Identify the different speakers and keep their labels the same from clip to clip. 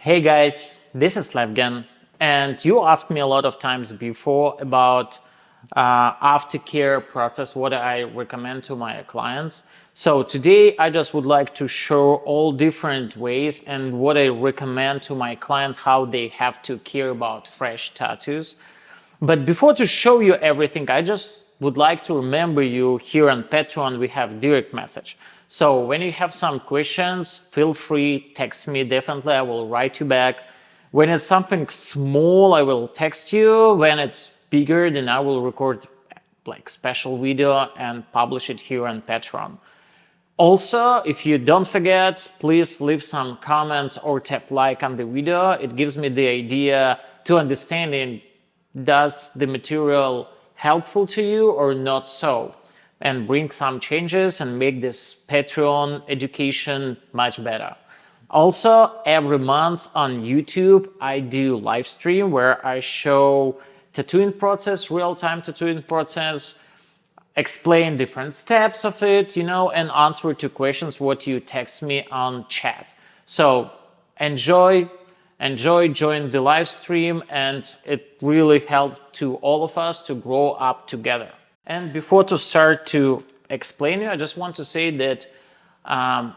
Speaker 1: Hey guys, this is Levgen, and you asked me a lot of times before about aftercare process, what I recommend to my clients. So today I just would like to show all different ways and what I recommend to my clients, how they have to care about fresh tattoos. But before to show you everything, I just would like to remember you here on Patreon, we have direct message. So when you have some questions, feel free, text me, definitely I will write you back. When it's something small, I will text you. When it's bigger, then I will record like special video and publish it here on Patreon. Also, if you don't forget, please leave some comments or tap like on the video. It gives me the idea to understanding does the material helpful to you or not so, and bring some changes and make this Patreon education much better. Also, every month on YouTube, I do live stream where I show tattooing process, real-time tattooing process, explain different steps of it, and answer to questions what you text me on chat. So enjoy, join the live stream, and it really helped to all of us to grow up together. And before to start to explain you, I just want to say that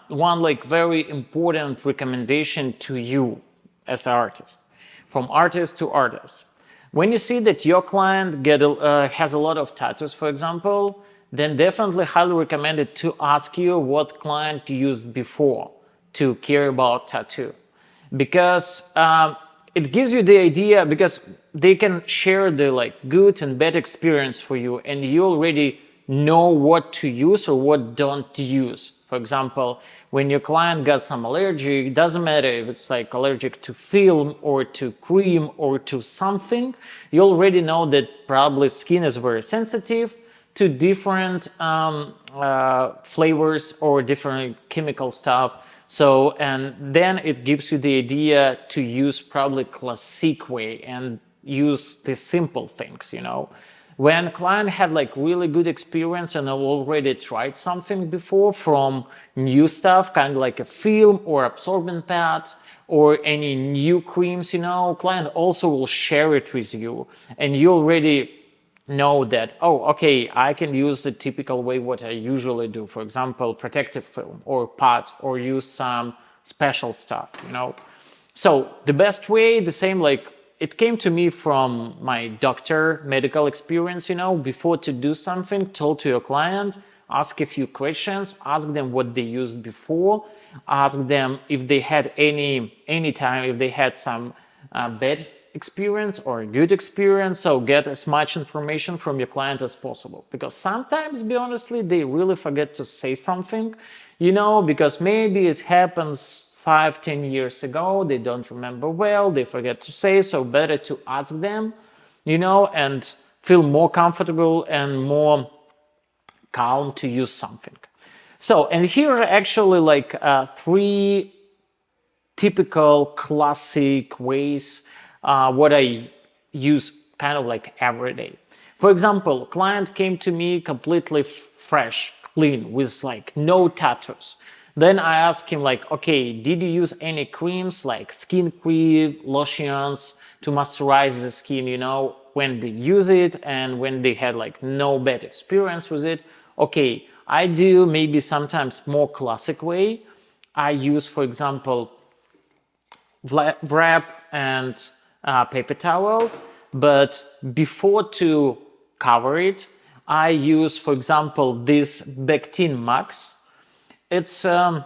Speaker 1: one very important recommendation to you as an artist, from artist to artist. When you see that your client has a lot of tattoos, for example, then definitely highly recommend it to ask you what client used before to care about tattoo. Because it gives you the idea, because they can share the good and bad experience for you, and you already know what to use or what don't to use. For example, when your client got some allergy, it doesn't matter if it's allergic to film or to cream or to something, you already know that probably skin is very sensitive to different flavors or different chemical stuff. So, and then it gives you the idea to use probably classic way and use the simple things, When client had really good experience and already tried something before from new stuff, kind of like a film or absorbent pads or any new creams, client also will share it with you, and you already know that, oh, okay, I can use the typical way what I usually do, for example, protective film or pads, or use some special stuff, So the best way, the same it came to me from my doctor medical experience, before to do something, told to your client, ask a few questions, ask them what they used before, ask them if they had any time, if they had some bad experience or a good experience. So get as much information from your client as possible, because sometimes, be honestly, they really forget to say something, because maybe it happens 5-10 years ago, they don't remember well, they forget to say, so better to ask them, and feel more comfortable and more calm to use something. So, and here are actually three typical classic ways what I use kind of every day. For example, client came to me completely fresh, clean, with no tattoos. Then I asked him okay, did you use any creams like skin cream, lotions to moisturize the skin, when they use it and when they had no bad experience with it? Okay, I do maybe sometimes more classic way. I use, for example, wrap and paper towels, but before to cover it, I use, for example, this Bactin Max. It's wound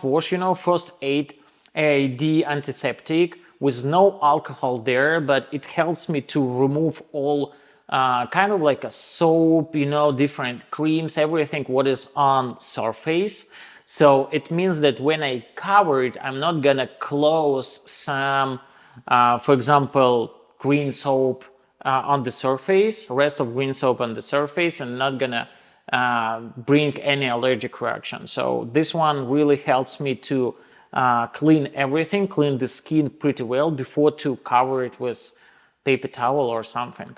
Speaker 1: wash, first aid AID antiseptic with no alcohol there, but it helps me to remove all kind of like a soap, different creams, everything what is on surface. So it means that when I cover it, I'm not gonna close some, for example, green soap on the surface, rest of green soap on the surface, and not gonna bring any allergic reaction. So this one really helps me to clean everything, clean the skin pretty well before to cover it with paper towel or something.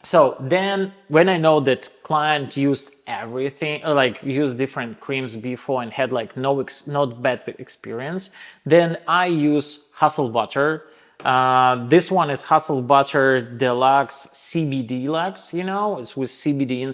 Speaker 1: So then when I know that client used everything, like used different creams before and had like not bad experience, then I use Hustle Butter. This one is Hustle Butter Deluxe CBD Lux, it's with CBD inside.